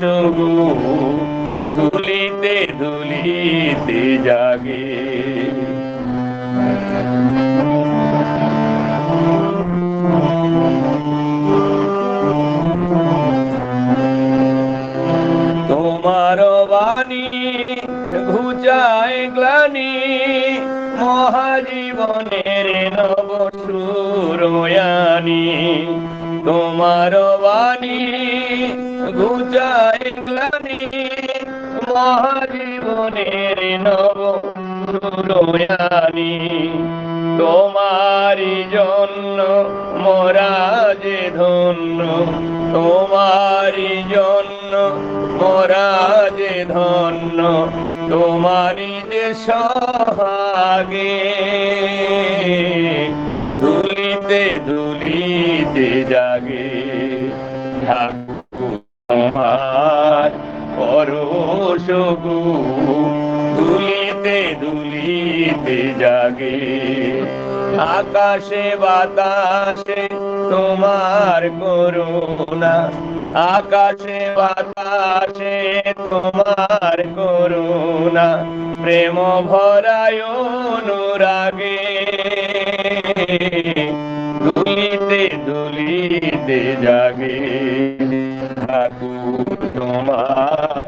সগু ধুলিতে ধুলিতে জাগে। তোমার বাণী ঘুচায় গ্লানি, মহাজীবনের নব সুরয়ানি। তোমার বাণী ঘুচায় গ্লানি, মহাজীবনের নব সুরয়ানি। তোমারই জন্য মোরা যে ধন্য, তোমারই জন্য মোরা যে ধন্য, তোমারই যে সোহাগে। ধুলিতে ধুলিতে জাগে ঠাকুর তোমার পরশ গো, ধুলিতে ধুলিতে জাগে। আকাশে বাতাসে তোমার করুণা, আকাশে বাতাসে তোমার করুণা, প্রেম ভরায় অনুরাগে। ধুলিতে ধুলিতে জাগে ঠাকুর তোমার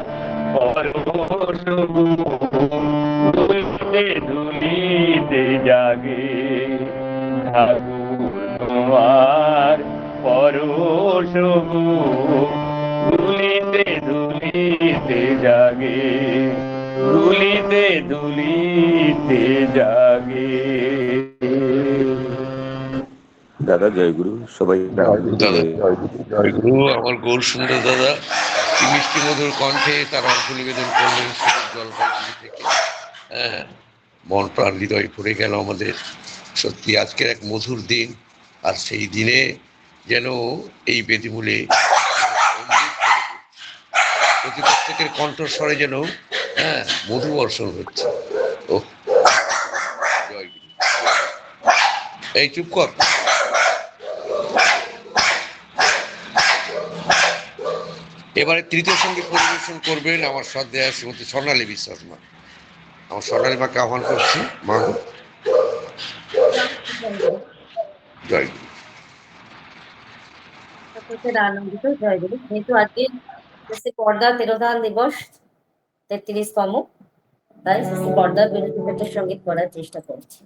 পরশ গো, ধুলিতে ধুলিতে জাগে ঠাকুর তোমার পরশ গো, ধুলিতে ধুলিতে জাগে, ধুলিতে ধুলিতে জাগে। দাদা জয়গুরু, সবাই জয়গুরু। আমার গৌর সুন্দর দাদা কি মিষ্টি মধুর কণ্ঠে তার অর্ঘ্য নিবেদন করলেন জলপাইগুড়ি থেকে। হ্যাঁ, মন প্রাণ হৃদয় ভরে গেল আমাদের। সত্যি আজকের এক মধুর দিন, আর সেই দিনে যেন এই বেদিমূলে প্রতি প্রত্যেকের কণ্ঠস্বরে যেন মধু বর্ষণ হচ্ছে। ও জয়গুরু, এই চুপ কর। এবারে তৃতীয় সঙ্গীত পরিবেশন করবেন আমার শ্রদ্ধেয় শ্রীমতী স্বর্ণালী বিশ্বাস মা। আমার স্বর্ণালী মাকে আহ্বান করছি। মা জয়গুরু। আনন্দিত জয়গুরু। যেহেতু আজকে পর্দা তিরোধান দিবস 33তম, তাই পর্দার বিরুদ্ধে সঙ্গীত করার চেষ্টা করছি।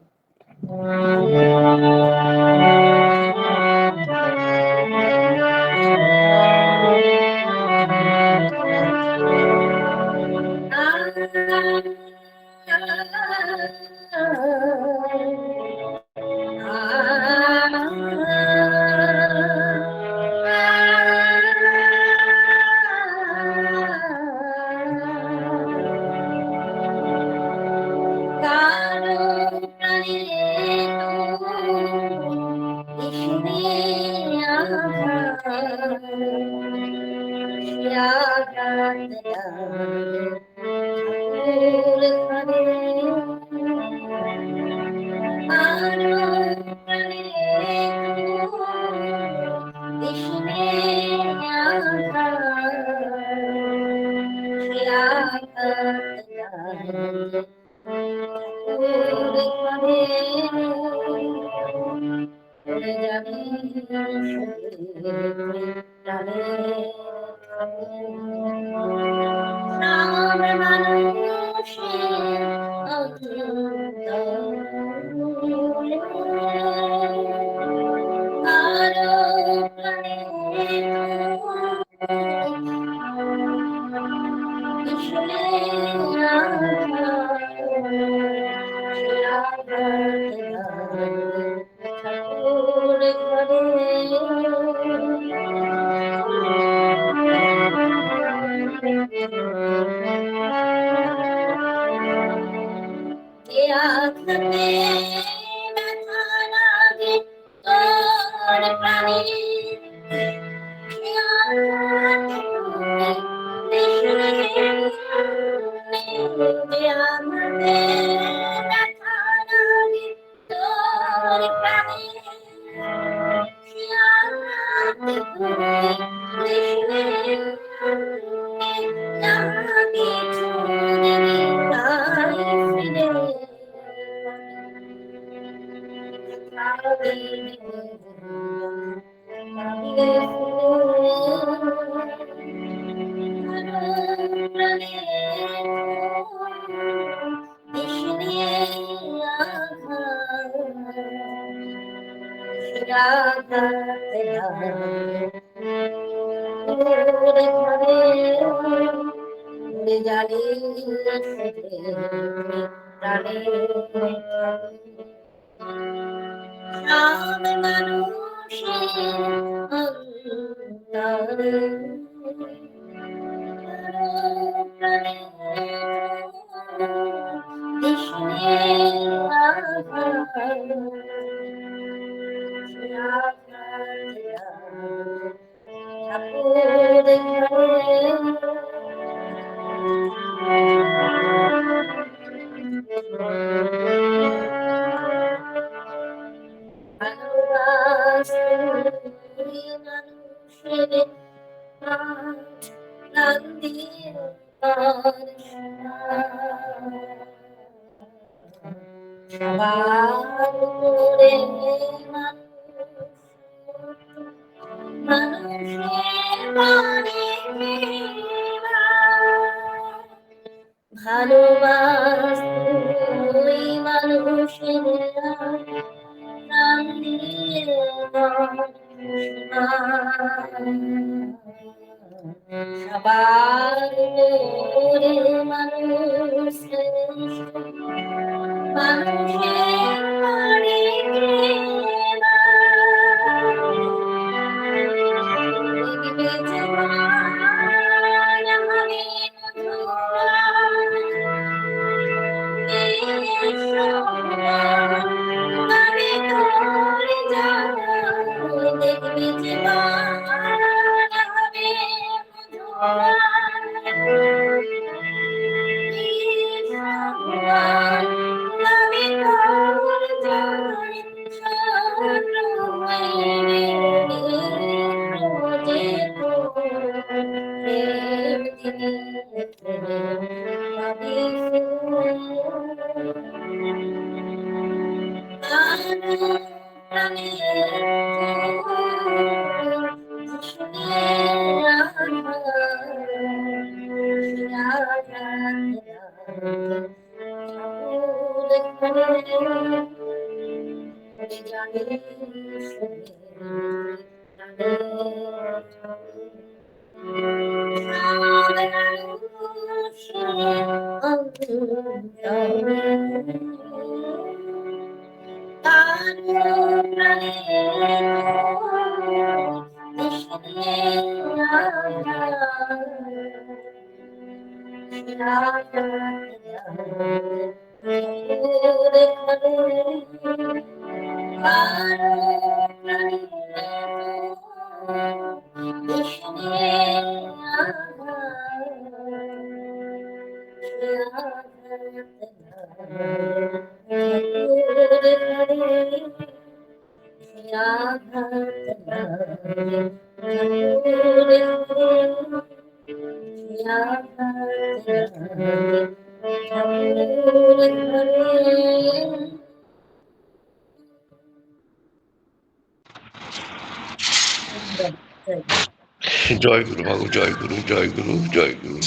জয় গুরু বাবু, জয় গুরু, জয় গুরু, জয় গুরু।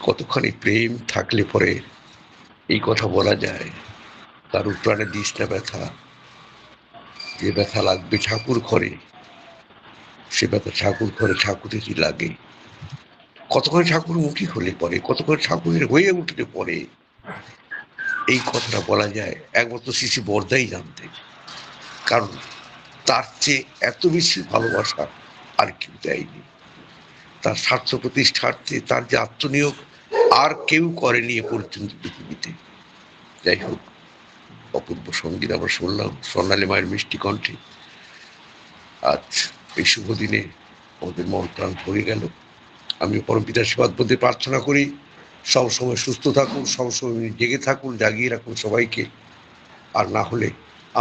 কতখানি প্রেম থাকলে পরে এই কথা বলা যায়। কারুর প্রাণে দিস না ব্যথা, যে ব্যথা লাগবে ঠাকুর ঘরে, সে ব্যথা ঠাকুর ঘরে ঠাকুরেরই লাগে। কতখানি ঠাকুর মুখী হলে পরে, কতখানি ঠাকুরের হয়ে উঠলে পরে এই কথাটা বলা যায় একমাত্র শ্রী বরদাই জানতেন। কারণ তার চেয়ে এত বেশি ভালোবাসা আর কেউ দেয়নি। তার স্বার্থ প্রতিষ্ঠার্থে তার যে আত্মনিয়োগ আর কেউ করেনি এ পর্যন্ত পৃথিবীতে। যাই হোক, অপূর্ব সঙ্গীত আমরা শুনলাম স্বর্ণালী মায়ের মিষ্টি কণ্ঠে। আজ এই শুভ দিনে আমাদের মন প্রাণ ভরে গেল। আমি পরম পিতার আশীর্বাদ বলতে প্রার্থনা করি সবসময় সুস্থ থাকুন, সবসময় জেগে থাকুন, জাগিয়ে রাখুন সবাইকে। আর না হলে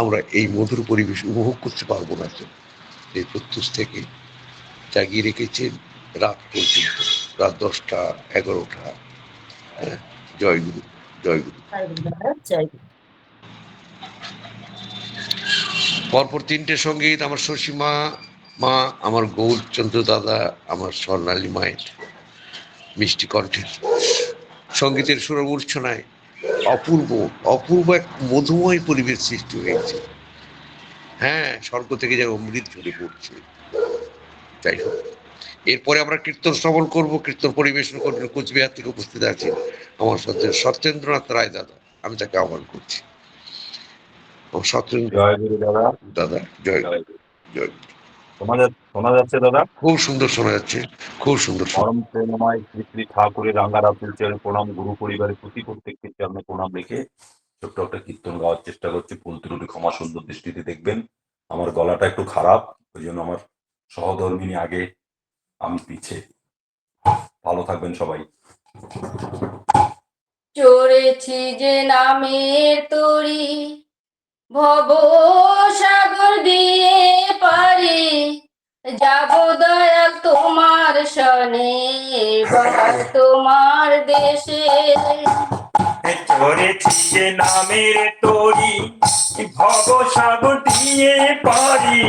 আমরা এই মধুর পরিবেশ উপভোগ করতে পারবো না। তো এই প্রত্যুষ থেকে জাগিয়ে রেখেছেন রাত পর্যন্ত, রাত 10টা 11টা। জয় গুরু, জয় গুরু। জয় গুরু। পরপর 3টে সঙ্গীত, আমার শশীমা মা, আমার গৌরচন্দ্র দাদা, আমার স্বর্ণালী মায়ের মিষ্টি কণ্ঠের সঙ্গীতের সুরমূর্ছনায় অপূর্ব অপূর্ব এক মধুময় পরিবেশ সৃষ্টি হয়েছে। হ্যাঁ, স্বর্গ থেকে যেন অমৃত ঝরে পড়ছে। যাই হোক, এরপরে আমরা কীর্তন শ্রবণ করব, কীর্তন পরিবেশন করবেন কোচবিহার থেকে উপস্থিত আছেন আমার সত্যেন্দ্রনাথ রায় দাদা, আমি তাকে আহ্বান করছি। সত্যেন্দ্র জয় গুরু দাদা। দাদা, জয় জয় গুরু। জয়। শোনা যাচ্ছে দাদা? খুব সুন্দর শোনা যাচ্ছে, খুব সুন্দর শোনা। পরম প্রেমময় শ্রী শ্রী ঠাকুরের রাঙ্গারা চরণে প্রণাম, গুরু পরিবারের প্রতি প্রত্যেককে চরণে প্রণাম রেখে ছোট্ট একটা কীর্তন গাওয়ার চেষ্টা করছি। ভুল ত্রুটি ক্ষমা সুন্দর দৃষ্টিতে দেখবেন। আমার গলাটা একটু খারাপ, ওই জন্য আমার সহধর্মিনী আগে, আমি পিছে। ভালো থাকবেন সবাই। চড়েছি যে নামের তরি, ভব সাগর দিয়ে পারি, যাব দয়াল তোমার শনে, এবার তোমার দেশে। চড়েছি যে নামের তরি, ভব সাগর দিয়ে পারি,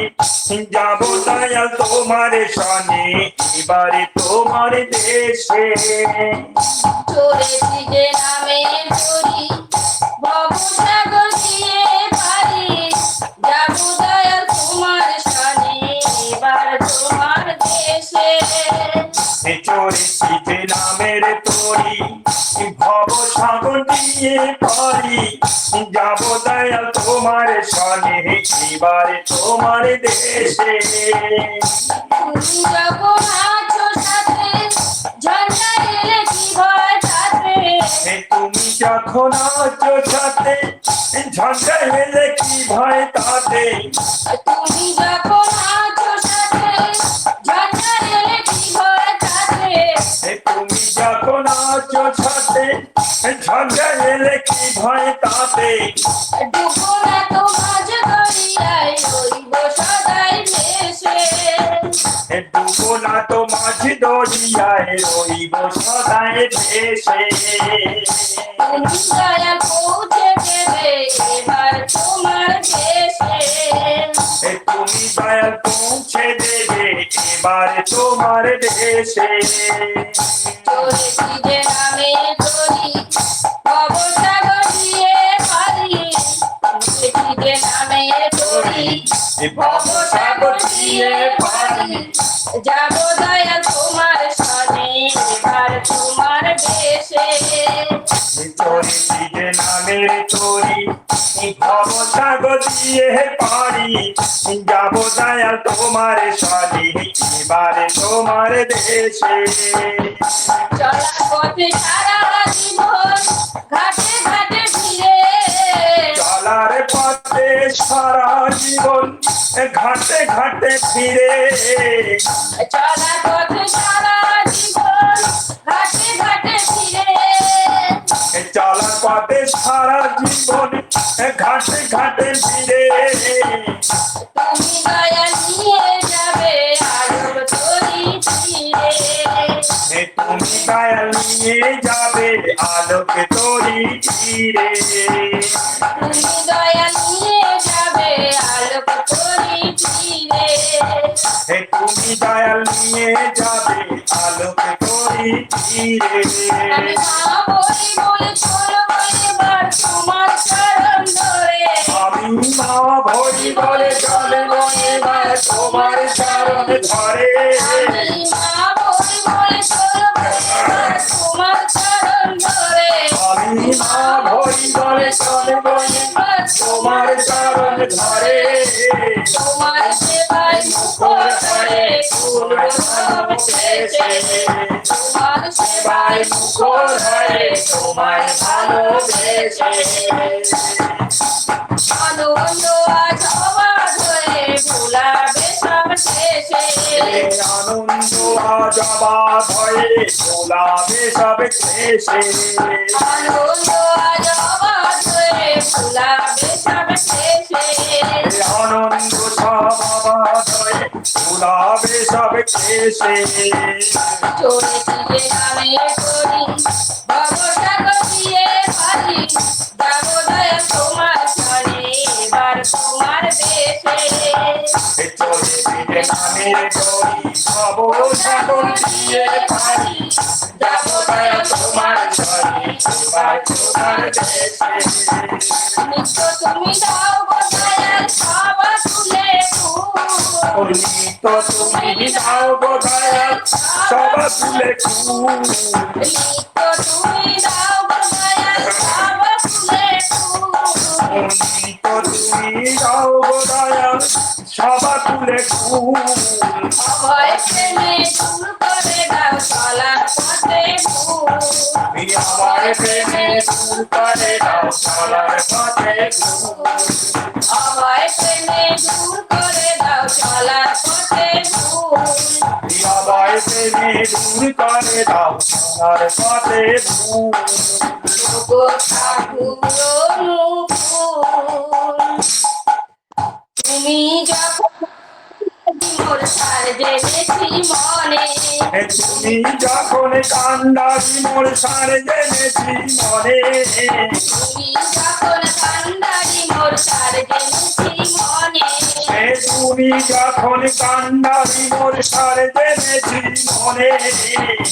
যাব দয়াল তোমার শনে, এবারে তোমার দেশে। চড়েছি যে নামের তরি, ভব সাগর দিয়ে পারি, যাব দয়াল তোমার শনে, এবার তোমার দেশে। চড়েছি যে নামের তরি, ভব সাগর দিয়ে পারি, যাব দয়াল তোমার শনে, এবারে তোমার দেশে। তুমি যখন আছো সাথে, ঝঞ্ঝা এলে কি ভয় তাতে। তুমি যখন আছো সাথে, ঝঞ্ঝা এলে কি ভয় তাতে। তুমি যখন আছো সাথে, ঝঞ্ঝা এলে কি ভয় তাতে। তুমি যখন আছো সাথে, ঝঞ্ঝা এলে কি ভয় তাতে। ডুবো না তো মাঝ দরিয়ায়, রইব সদাই ভেসে। ডুবো না তো মাঝ দরিয়ায়, রইব সদাই ভেসে। তুমি দয়া পৌঁছে দেবে এবার তোমার দেশে। তুমি দয়াল পৌঁছে দেবে এবার তোমার দেশে। চড়েছি যে নামে তরি, ভব সাগর দিয়ে পারি, চড়েছি যে নামে তরি, ভব সাগর দিয়ে পারি, যাব দয়াল তোমার শনে, এবার তোমার দেশে। চড়েছি যে নামের তরি, ভব সাগর দিয়ে পারি, যাব দয়াল তোমার শনে, এবারে তোমার দেশে। চলা পথে সারা জীবন, ঘাটে ঘাটে ফিরে। চলার পথে সারা জীবন, ঘাটে ঘাটে ফিরে। চলা পথে সারা জীবন, ঘাটে ঘাটে ফিরে। চলার পথে সারা জীবন, ঘাটে ঘাটে ফিরে। তুমি দয়া নিয়ে যাবে আলোর তরি তীরে। তুমি দয়াল নিয়ে যাবে আলোক তরি তীরে। তুমি দয়া নিয়ে যাবে আলোক তরি তীরে। তুমি দয়াল নিয়ে যাবে আলোক তরি তীরে। আমি মা বলি বলে চলো এবার তোমার চরণ ধরে। আমি মা ভরি বলে চলব এবার তোমার চরণ ধরে। আমি মা বলি বলে চলো এবার তোমার চরণ ধরে। আমি মা ভরি বলে চলব এবার তোমার চরণ ধরে। তোমার সেবায় মুখর হয়ে করব সব শেষে। তোমার সেবায় মুখর হয়ে তোমায় ভালোবেসে। আনন্দ আজ অবাধ হয়ে ভুলাবে সব শেষে। আনন্দ আজ অবাধ হয়ে ভোলাবে সব শেষে। আনন্দ আজ অবাধ হয়ে ভুলাবে সব শেষে। আনন্দ সব অবাধ হয়ে ভোলাবে সব শেষে। চড়েছি যে নামে তরি, ভব সাগর দিয়ে পারি, যাব দয়াল তোমার শনে, এবার তোমার দেশে। সাধন দিয়ে পারি যাব দয়া তোমার চরণে এবার তোমার দেশে নিত্য তুমি দাও গো দয়াল সবা তুলে ফুল নিত্য তুমি দাও গো দয়াল সবা তুলে ফুল নিত্য তুমি দাও গো দয়াল সবা তুলে ফুল নিত্য তুমি দাও গো দয়াল সবা তুলে ফুল অভয় প্রেমে দূর করে দাও চলার পথে ভুল আমার প্রেমে দূর করে দাও চলার পথে ভুল অভয় প্রেমে দূর করে দাও চলার পথে ভুল আমার প্রেমে দূর করে দাও চলার পথে ভুল গো ঠাকুর অনুকূল তুমি যখন মোর সার জেনেছি মনে তুমি যখন কান্দাবি মোর সারে জেনেছি মনে তুমি যখন কান্দারি মোর সার জেনেছি মনে তুমি যখন কান্দাবি মোর সারে জেনেছি মনে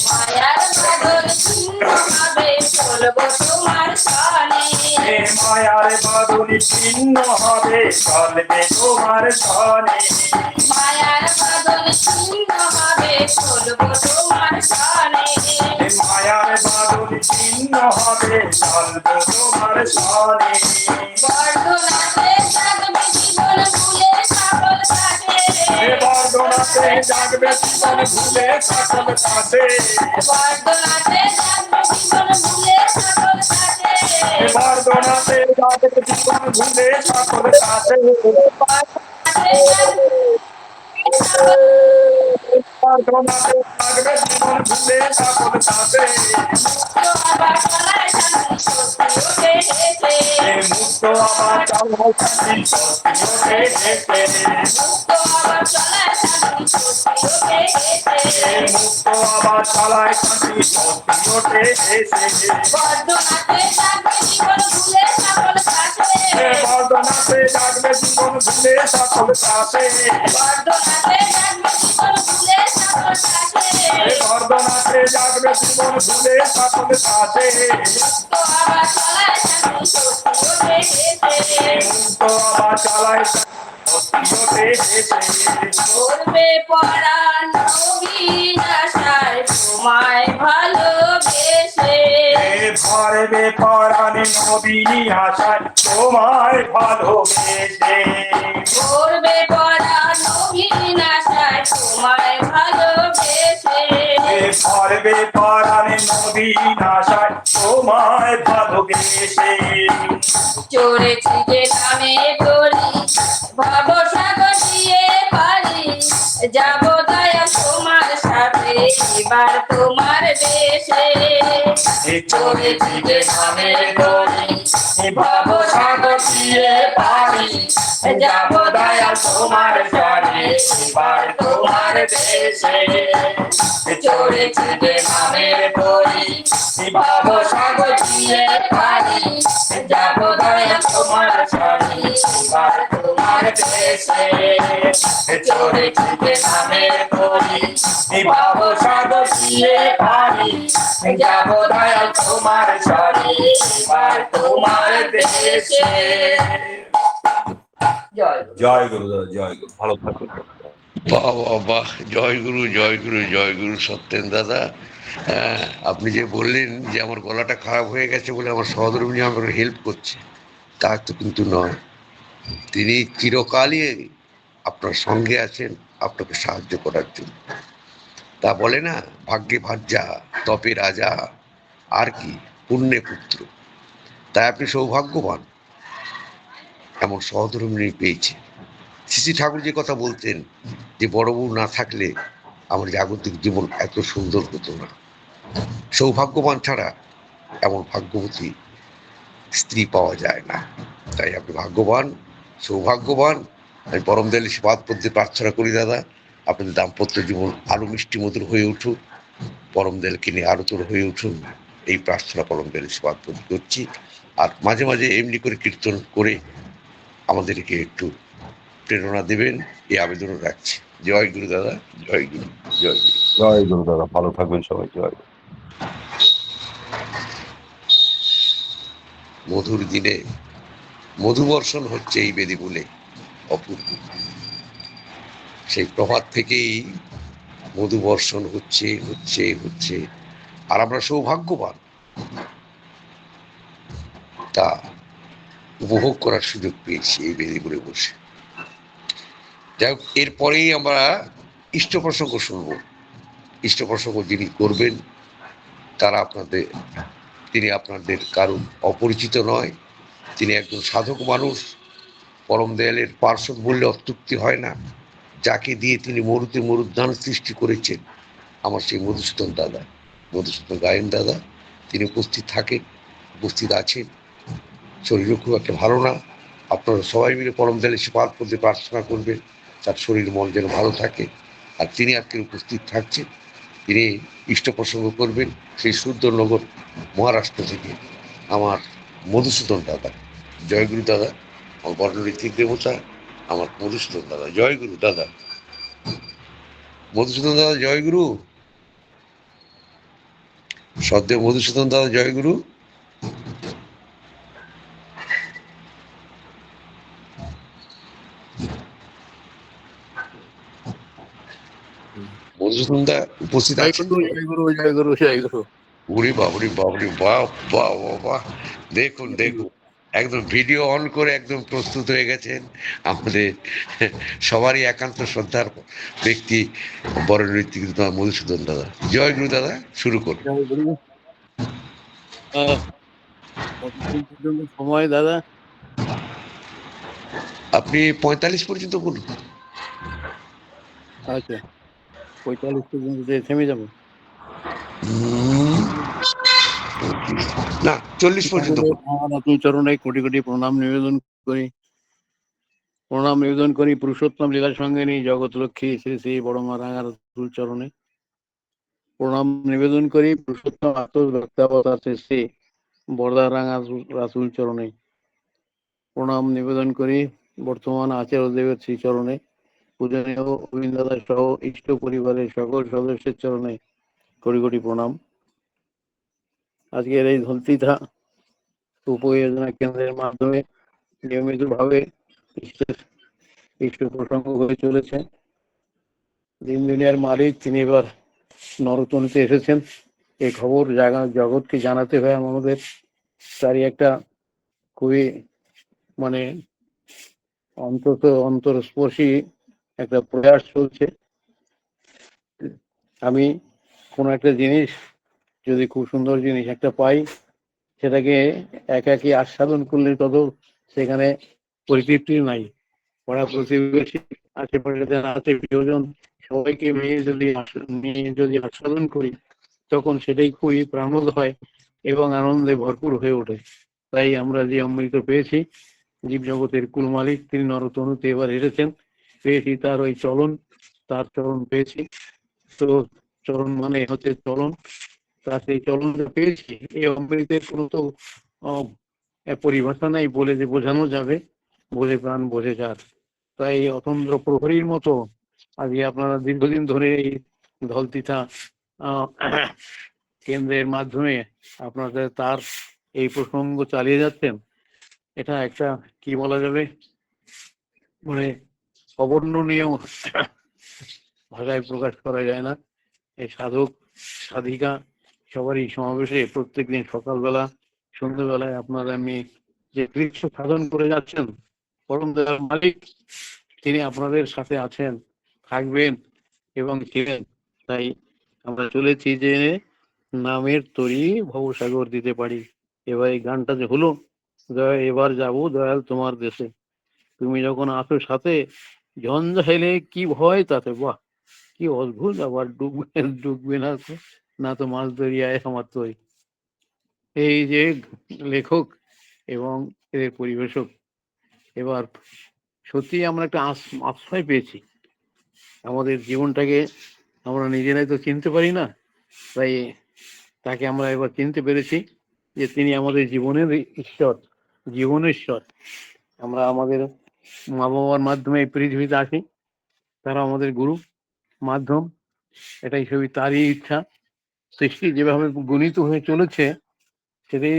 মায়ার বাদল ছিন্ন হবে চলবো তোমার সনে মায়ার বাদুলি ছিন্ন হবে চলবে তোমার সনে মায়ার বাদল ছিন্ন হবে চলবো তোমার সনে মায়ার বাদুলি ছিন্ন হবে চলবে তোমার সনে বর্ধনাতে জাগবে জীবন ভুলে সকল কাটে বর্ধনাতে জাগবে জীবন ভুলে সকল কাছে বর্ধনাতে জাগবে জীবন ভুলে সকল কাটে বর্ধনাতে জাগবে জীবন ভুলে সকল কাছে বর্ধনাতে জাগবে জীবন ভুলে সকল কাছে মুক্ত আমার চালায় শান্তি শক্তি ওঠে মুক্ত আবার চলায় শান্তি মুক্ত আবার চালায় শান্তি শক্তি ওঠে বর্ধনাতে জাগবে জীবন ভুলে সকল কাটে বর্ধনাতে জাগবে জীবন ভুলে সকল কাছে বর্ধনাতে জাগবে জীবন ভুলে সকল কাটে বর্ধনাতে জাগবে জীবন ভুলে সকল কাছে মুক্ত আবার চলায় শান্তি মুক্ত আবার চালায় শক্তি ওঠে করবে পরাণ নবীন আশায় তোমায় ভালোবেসে ভরবে পরাণে নবীনী আশায় তোমায় ভালোবেসে করবে পরাণ নবীন আশায় তোমায় ভালোবেসে ভরবে পরাণে নবীন আশায় তোমায় ভালোবেসে চড়েছি যে নামে করি ভবসাগর দিয়ে পারি যাব দয়া তোমার সাথে এবার তোমার দেশে চড়েছি যে নামে দড়ি ভবসাগর দিয়ে পারি যাব দয়া তোমার চরণে এবার তোমার দেশে চড়েছি যে নামের দড়ি ভবসাগর দিয়ে পারি যাব দয়া তোমার চরণে এবার তোমার দেশে চড়েছি যে নামের দড়ি ভবসাগর দিয়ে পারি যাব দয়া তোমার চরণে এবার তোমার দেশে জয় গুরু। জয় গুরু দাদা, জয় গুরু, ভালো থাকুন। বাহ বাহ বাহ, জয় গুরু জয় গুরু জয় গুরু সত্যেন দাদা। আপনি যে বললেন যে আমার গলাটা খারাপ হয়ে গেছে বলে আমার সহধর্মিনী আমাকে হেল্প করছে, তা তো কিন্তু নয়। তিনি চিরকালই আপনার সঙ্গে আছেন আপনাকে সাহায্য করার জন্য। তা বলে না, ভাগ্যে ভাজ্যা তপে রাজা, আর কি পুণ্যে পুত্র। তাই আপনি সৌভাগ্যবান, এমন সহধর্মিনী পেয়েছে। শ্রী ঠাকুর যে কথা বলতেন যে বড় বউ না থাকলে আমার জাগতিক জীবন এত সুন্দর হতো না। সৌভাগ্যবান ছাড়া এমন ভাগ্যবতী স্ত্রী পাওয়া যায় না। তাই আপনি ভাগ্যবান, সৌভাগ্যবান। আমি পরম দয়ালের সেবাদ পদ্ধতি প্রার্থনা করি দাদা, আপনাদের দাম্পত্য জীবন আরো মিষ্টি মধুর হয়ে উঠুক, পরম দয়ালকে নিয়ে আরো তোর হয়ে উঠুন, এই প্রার্থনা পরম দয়ালের সেবাদ পদ্ধতি করছি। আর মাঝে মাঝে এমনি করে কীর্তন করে আমাদেরকে একটু প্রেরণা দেবেন, এই আবেদনও রাখছি। জয় গুরু দাদা, জয় গুরু, জয় গুরু। জয় গুরু দাদা, ভালো থাকবেন সবাই, জয় গুরু। মধুর দিনে মধুবর্ষণ হচ্ছে এই বেদিমূলে, অপূর্ব। সেই প্রভাত থেকেই মধুবর্ষণ হচ্ছে হচ্ছে হচ্ছে, আর আমরা সৌভাগ্যবান তা উপভোগ করার সুযোগ পেয়েছি এই বেদিমূলে বসে। যাই হোক, এরপরেই আমরা ইষ্ট প্রসঙ্গ শুনবো। ইষ্ট প্রসঙ্গ যিনি করবেন তিনি আপনাদের কারণ অপরিচিত নয়। তিনি একজন সাধক মানুষ। পরম দয়ালের পার্শ্বদ বললে অত্যুক্তি হয় না। যাকে দিয়ে তিনি মরুতে মরুদ্যান সৃষ্টি করেছেন, আমার সেই মধুসূদন দাদা, মধুসূদন গায়েন দাদা, তিনি উপস্থিত আছেন। শরীরও খুব একটা ভালো না। আপনারা সবাই মিলে পরম দয়ালের সেবাত করতে প্রার্থনা করবেন, তার শরীর মন যেন ভালো থাকে। আর তিনি আজকে উপস্থিত থাকছেন। তিনি ইষ্ট প্রসঙ্গ করবেন সেই সুন্দরনগর মহারাষ্ট্র থেকে আমার মধুসূদন দাদা। জয়গুরু দাদা, আমার বর্ণঋত্বিক দেবতা, আমার মধুসূদন দাদা। জয়গুরু দাদা, মধুসূদন দাদা জয়গুরু। সদ্দেব মধুসূদন দাদা জয়গুরু। মধুসূদন দা উপস্থিত জয় আছেন গুরু, তো? জয় গুরু, জয় গুরু, জয় গুরু। উরি বাবরি বাবরি, বাহ বাহ বাহ বাহ। দেখুন দেখুন, একদম ভিডিও অন করে একদম প্রস্তুত হয়ে গেছেন আমাদের সবারই একান্ত শ্রদ্ধার ব্যক্তি বর্ণঋত্বিক মধুসূদন দাদা। জয় গুরু দাদা, শুরু করুন। জয় গুরু। কতক্ষণ পর্যন্ত সময় দাদা? আপনি 45 পর্যন্ত বলুন। আচ্ছা, 45 পর্যন্ত থেমে যাবো। না, 40 পর্যন্ত বলুন। আমার আতুল চরণে কোটি কোটি প্রণাম নিবেদন করি। প্রণাম নিবেদন করি পুরুষোত্তম লীলা সঙ্গিনী জগৎ লক্ষ্মী শ্রী শ্রী বড় মা রাঙার আতুল চরণে। প্রণাম নিবেদন করি পুরুষোত্তম আতুল ভক্তাবতার শ্রী শ্রী বরদা রাঙার আতুল চরণে। প্রণাম নিবেদন করি বর্তমান আচার্য দেবের শ্রীচরণে। পূজনীয় গোবিন্দ দাদা সহ ইষ্ট পরিবারের সকল সদস্যের চরণে কোটি কোটি প্রণাম। আজকের এই ধলতিথা উপযোজনা কেন্দ্রের মাধ্যমে নিয়মিতভাবে ইষ্ট প্রসঙ্গ হয়ে চলেছে। দিন দুনিয়ার মালিক তিনি এবার নরতনুতে এসেছেন। এই খবর জগৎকে জানাতে হয় আমাদের। তারই একটা খুবই মানে অন্তরস্পর্শী একটা প্রয়াস চলছে। আমি কোনো একটা জিনিস যদি খুব সুন্দর জিনিস একটা পাই, সেটাকে একাকী আস্বাদন করলে তত সেখানে পরিতৃপ্তি নাই। পাড়া প্রতিবেশী আশেপাশে যারা আছে প্রিয়জন সবাইকে নিয়ে যদি আস্বাদন করি, তখন সেটাই খুবই প্রাণোদ হয় এবং আনন্দে ভরপুর হয়ে ওঠে। তাই আমরা যে অমৃত পেয়েছি, জীব জগতের কুল মালিক তিনি নরতনুতে এবার এসেছেন, পেয়েছি তার ওই চলন, তার চরণ পেয়েছি। তো চরণ মানে হচ্ছে চলন, তার সেই চলনটা পেয়েছি। এই অমৃতের কোনো তো পরিভাষা নাই বলে যে বোঝানো যাবে, বোঝে প্রাণ বোঝে যার। তাই অতন্দ্র প্রহরীর মতো আজকে আপনারা দীর্ঘদিন ধরে এই ধলতিথা কেন্দ্রের মাধ্যমে আপনাদের তার এই প্রসঙ্গ চালিয়ে যাচ্ছেন। এটা একটা কি বলা যাবে, মানে অবর্ণনীয় ভাষায় প্রকাশ করা যায় না। এই সাধক সাধিকা সবারই সমাবেশে প্রত্যেকদিন সকালবেলা সন্ধ্যেবেলায় আপনারা আমি যে দৃশ্য সাধন করে যাচ্ছেন, পরম দয়ার মালিক তিনি আপনাদের সাথে আছেন, থাকবেন এবং ছিলেন। তাই আমরা চলেছি যে নামের তরি ভবসাগর দিতে পারি। এবার এই গানটা যে হলো, এবার যাবো দয়াল তোমার দেশে, তুমি যখন আসো সাথে, ঝঞ্ঝাইলে কি ভয় তাতে। বাহ, কি অদ্ভুত! আবার ডুববে ডুববে না তো, না তো মাছ দরিয়ায় আমার তরি। এই যে লেখক এবং এদের পরিবেশক, এবার সত্যি আমরা একটা আশ্রয় পেয়েছি। আমাদের জীবনটাকে আমরা নিজেরাই তো চিনতে পারি না, তাই তাকে আমরা এবার চিনতে পেরেছি যে তিনি আমাদের জীবনের ঈশ্বর, জীবনেশ্বর। আমরা আমাদের মা বাবার মাধ্যমে এই পৃথিবীতে আসি, তারা আমাদের গুরু মাধ্যম, এটাই সবই তারই ইচ্ছা। সৃষ্টি যেভাবে গণিত হয়ে চলেছে সেটাই,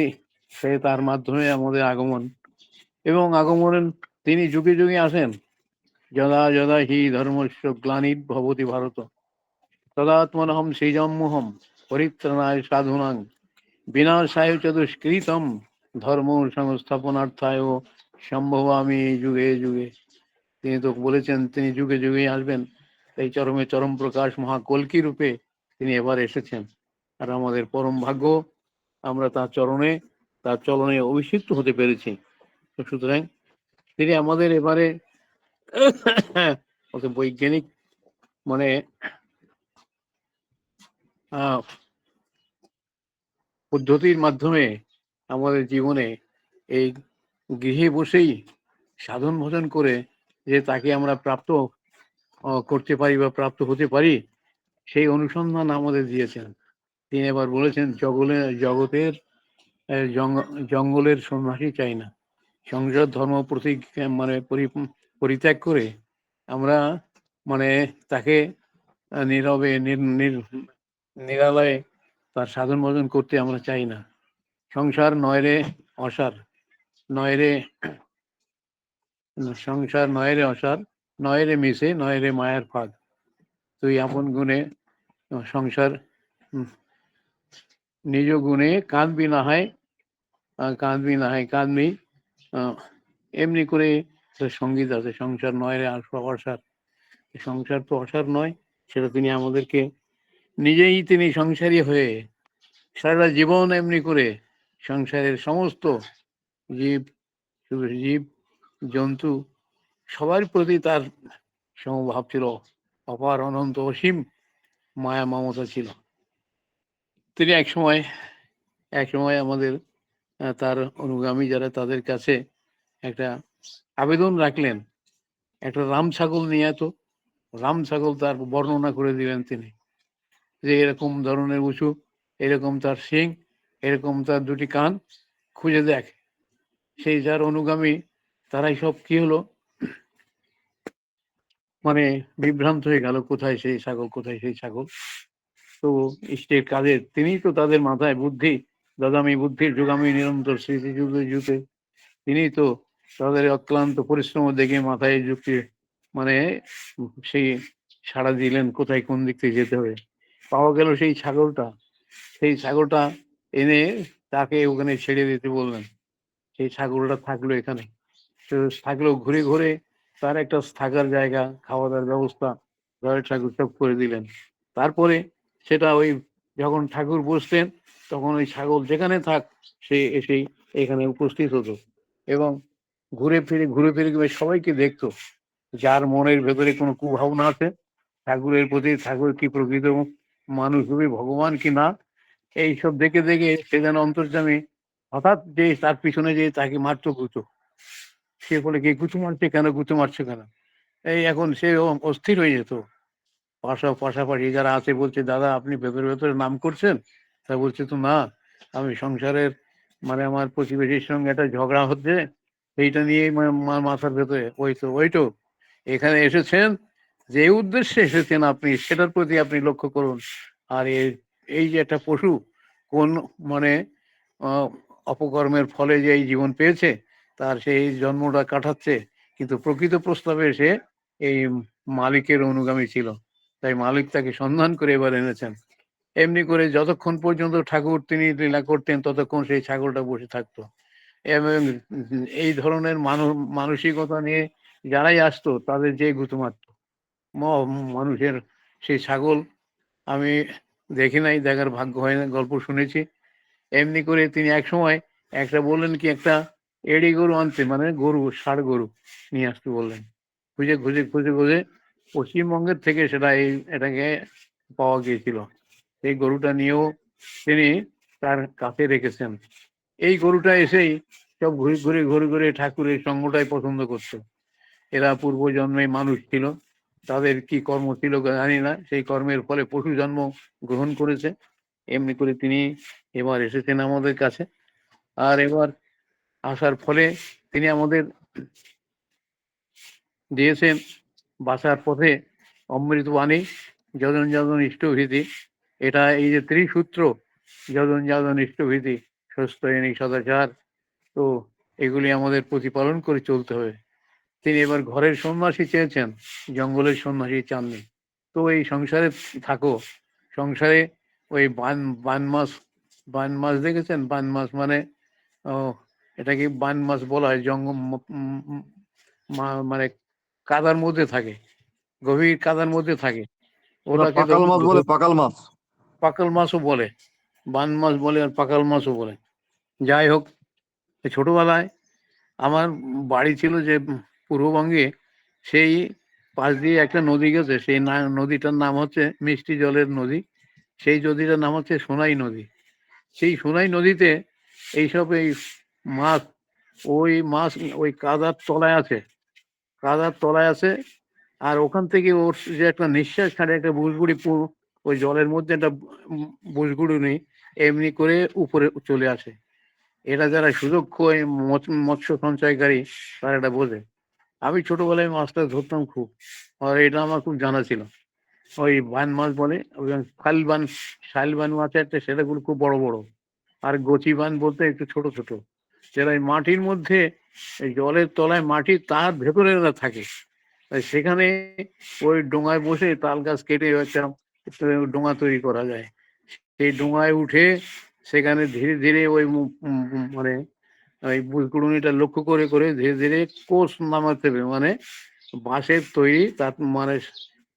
সে তার মাধ্যমে আমাদের আগমন, এবং আগমনের তিনি যুগে যুগে আসেন। যদা যদা হি ধর্মস্য গ্লানির্ভবতি ভারত তদাত্মনহম সৃজম্মুহম পরিত্রাণায় সাধুনাং বিনাশায় চ দুষ্কৃতম ধর্ম সংস্থাপনার্থায় সম্ভবামি যুগে যুগে। তিনি তো বলেছেন তিনি যুগে যুগে আসবেন, এই চরমে চরম প্রকাশ মহাকল্কি রূপে তিনি এবার এসেছেন। আর আমাদের পরম ভাগ্য আমরা তার চরণে, তার চরণে অভিষিক্ত হতে পেরেছি। তো সুতরাং তিনি আমাদের এবারে ওকে বৈজ্ঞানিক মানে আহ পদ্ধতির মাধ্যমে আমাদের জীবনে এই গৃহে বসেই সাধন ভজন করে যে তাকে আমরা প্রাপ্ত করতে পারি বা প্রাপ্ত হতে পারি, সেই অনুসন্ধান আমাদের দিয়েছেন। তিনি এবার বলেছেন জগতের জঙ্গলের সন্ন্যাসী চাই না, সংসার ধর্ম প্রতীক মানে পরিত্যাগ করে আমরা মানে তাকে নীরবে নিরালয়ে তার সাধন ভজন করতে আমরা চাই না। সংসার নয় রে অসার, নয় রে সংসার, নয় রে অসার, নয় রে মিশে, নয় রে মায়ার ফাঁদ। তুই আপন গুণে সংসার নিজ গুণে কাঁদবি না হয়, কাঁদবি না হয় কাঁদবি। এমনি করে সঙ্গীত আছে, সংসার নয় রে অসার। সংসার তো অসার নয়, সেটা তিনি আমাদেরকে নিজেই তিনি সংসারী হয়ে সারা জীবন এমনি করে সংসারের সমস্ত জীব, শুধু জীব জন্তু সবার প্রতি তার সমভাব ছিল, অপার অনন্ত অসীম মায়া মমতা ছিল। তিনি এক সময় আমাদের তার অনুগামী যারা তাদের কাছে একটা আবেদন রাখলেন, একটা রাম ছাগল নিয়ে। তো রাম ছাগল তার বর্ণনা করে দিলেন তিনি, যে এরকম ধরনের উঁচু, এরকম তার শিং, এরকম তার দুটি কান, খুঁজে দেখ। সেই যার অনুগামী তারাই সব কি হলো মানে বিভ্রান্ত হয়ে গেল, কোথায় সেই ছাগল, কোথায় সেই ছাগল। তো ইষ্টের কাজে তিনি তো তাদের মাথায় বুদ্ধি, দাদামি বুদ্ধির যুগামী নিরন্তর স্মৃতি যুগে যুগে, তিনি তো তাদের অক্লান্ত পরিশ্রম দেখে মাথায় যুক্তি মানে সেই সাড়া দিলেন কোথায় কোন দিক থেকে যেতে হবে। পাওয়া গেল সেই ছাগলটা, সেই ছাগলটা এনে তাকে ওখানে ছেড়ে দিতে বললেন। সেই ছাগলটা থাকলো এখানে, থাকলেও ঘুরে ঘুরে তার একটা থাকার জায়গা, খাওয়া দাওয়ার ব্যবস্থা ঘরের ঠাকুর সব করে দিলেন। তারপরে সেটা ওই যখন ঠাকুর বসতেন তখন ওই ছাগল যেখানে থাক সে এসেই এখানে উপস্থিত হতো এবং ঘুরে ফিরে সবাইকে দেখতো। যার মনের ভেতরে কোনো কুভাবনা আছে ঠাকুরের প্রতি, ঠাকুর কি প্রকৃত মানুষ হবে, ভগবান কি না, এইসব দেখে দেখে সে যেন অন্তর্যামী হঠাৎ যে তার পিছনে যে তাকে মারতো গুতো, সে বলে কে গুতো মারছে কেন, গুতো মারছে কেন, এই এখন সে অস্থির হয়ে যেত। পাশাপাশি যারা আছে বলছে, দাদা আপনি ভেতরে ভেতরে নাম করছেন? তা বলছে তো না, আমি সংসারের মানে আমার প্রতিবেশীর সঙ্গে একটা ঝগড়া হচ্ছে, এইটা নিয়ে মাথার ভেতরে ওই তো এখানে এসেছেন, যে উদ্দেশ্যে এসেছেন আপনি সেটার প্রতি আপনি লক্ষ্য করুন। আর এই যে একটা পশু কোন মানে অপকর্মের ফলে যে এই জীবন পেয়েছে, তার সেই জন্মটা কাটাচ্ছে, কিন্তু প্রকৃত প্রস্তাবে সে এই মালিকের অনুগামী ছিল, তাই মালিক তাকে সন্ধান করে এবার এনেছেন। এমনি করে যতক্ষণ পর্যন্ত ঠাকুর তিনি লীলা করতেন ততক্ষণ সেই ছাগলটা বসে থাকতো। এবং এই ধরনের মানসিকতা নিয়ে যারাই আসতো তাদের যে গুঁতো মারতো। মানুষের সেই ছাগল আমি দেখি নাই, দেখার ভাগ্য হয় না, গল্প শুনেছি। এমনি করে তিনি এক সময় একটা বললেন কি একটা এড়ি গরু আনতে, মানে গরু, ষাঁড় গরু নিয়ে আসতে বললেন। খুঁজে পশ্চিমবঙ্গের থেকে সেটা এটাকে পাওয়া গিয়েছিল। এই গরুটা নিয়েও তিনি তার কাছে রেখেছেন। এই গরুটা এসেই সব ঘুরে ঠাকুরের সঙ্গটাই পছন্দ করতো। এরা পূর্ব জন্মে মানুষ ছিল, তাদের কি কর্ম ছিল জানি না, সেই কর্মের ফলে পশু জন্ম গ্রহণ করেছে। এমনি করে তিনি এবার এসেছেন আমাদের কাছে। আর এবার আসার ফলে তিনি আমাদের দিয়েছেন বাঁচার পথে অমৃতবাণী, যজন যজন ইষ্টভীতি, এটা এই যে ত্রিসূত্র, যজন যজন ইষ্টভীতি, স্বস্ত্যয়নী সদাচার, তো এগুলি আমাদের প্রতিপালন করে চলতে হবে। তিনি এবার ঘরের সন্ন্যাসী চেয়েছেন, জঙ্গলের সন্ন্যাসী চাননি। তো এই সংসারে থাকো, সংসারে ওই বান মাছ, বান মাছ দেখেছেন? বান মাছ মানে ও, এটাকে বান মাছ বলা হয়। মানে কাদার মধ্যে থাকে, গভীর কাদার মধ্যে থাকে, ওরা ওটাকে তো পাকাল মাছ বলে, পাকাল মাছ। পাকাল মাছও বলে, বান মাছ বলে, আর পাকাল মাছও বলে। যাই হোক, ছোটবেলায় আমার বাড়ি ছিল যে পূর্ববঙ্গে, সেই পাশ দিয়ে একটা নদী গেছে, সেই নদীটার নাম হচ্ছে মিষ্টি জলের নদী। সেই নদীটার নাম হচ্ছে সোনাই নদী। সেই সোনাই নদীতে এইসব এই মাছ, ওই মাছ ওই কাদার তলায় আছে, কাদার তলায় আছে। আর ওখান থেকে ওর যে একটা নিঃশ্বাস ছাড়ে, একটা বুলবুলি ওই জলের মধ্যে একটা বুলবুলি এমনি করে উপরে চলে আসে। এটা যারা সুদক্ষ এই মৎস্য সঞ্চয়কারী, তারা এটা বোঝে। আমি ছোটবেলায় মাছটা ধরতাম খুব, আর এটা আমার খুব জানা ছিল। ওই বান মাছ বলে, ওই শালবান, শালবান মাছ একটা, সেটাগুলো খুব বড় বড়। আর গচি বান বলতে একটু ছোট ছোট, যেটা এই মাটির মধ্যে, এই জলের তলায় মাটি, তার ভেতরে এরা থাকে। তাই সেখানে ওই ডোঙায় বসে তাল গাছ কেটে একটা ডোঙা তৈরি করা যায়। সেই ডোঙায় উঠে সেখানে ধীরে ধীরে ওই মানে ওই বুলকুড়ুনিটা লক্ষ্য করে করে ধীরে ধীরে কোষ নামাতে হবে। মানে বাঁশের তৈরি, তার মানে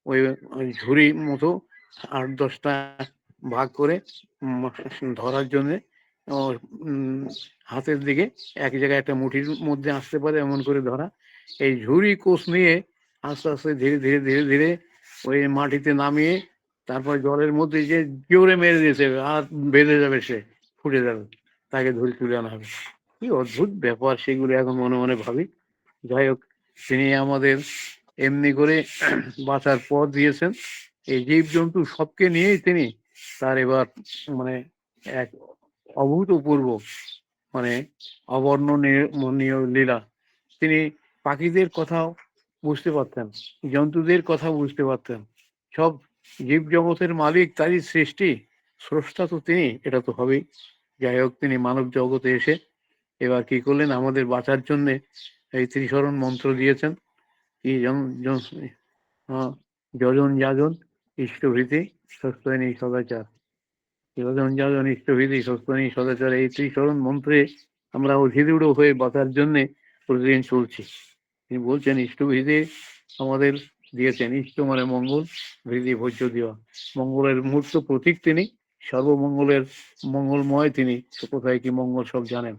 ওই ওই ঝুড়ি মতো 8-10টা ভাগ করে ধরার জন্যে হাতের দিকে এক জায়গায় একটা মুঠির মধ্যে আসতে পারে এমন করে ধরা। এই ঝুড়ি কোষ নিয়ে আস্তে আস্তে ধীরে ধীরে ধীরে ধীরে ওই মাটিতে নামিয়ে, তারপর জলের মধ্যে যে জোরে মেরে দিয়েছে, আর বেঁধে যাবে, সে ফুটে যাবে, তাকে ধরে তুলে আনা হবে। কি অদ্ভুত ব্যাপার, সেগুলো এখন মনে মনে ভাবি। যাই হোক, তিনি আমাদের এমনি করে বাঁচার পথ দিয়েছেন। এই জীব জন্তু সবকে নিয়েই তিনি তার এবার মানে এক অভূতপূর্ব, মানে অবর্ণনীয় লীলা। তিনি পাখিদের কথাও বুঝতে পারতেন, জন্তুদের কথা বুঝতে পারতেন। সব জীব জগতের মালিক, তারই সৃষ্টি, স্রষ্টা তো তিনি, এটা তো হবেই। যাই হোক, তিনি মানব জগতে এসে এবার কি করলেন, আমাদের বাঁচার জন্য এই ত্রিশরণ মন্ত্র দিয়েছেন। কি যজন যাজন ইষ্টভীতি সস্তয়নী সদাচার, যজন যাজন ইষ্টভীতি সস্তয়নী সদাচার, এই ত্রিশরণ মন্ত্রে আমরা অধিদৃঢ় হয়ে বাঁচার জন্য প্রতিদিন চলছি। তিনি বলছেন ইষ্টভীতি আমাদের দিয়েছেন। ইষ্ট মানে মঙ্গল, ভীতি ভোজ্য দেওয়া, মঙ্গলের মূর্ত প্রতীক তিনি, সর্বমঙ্গলের মঙ্গলময় তিনি, কোথায় কি মঙ্গল সব জানেন।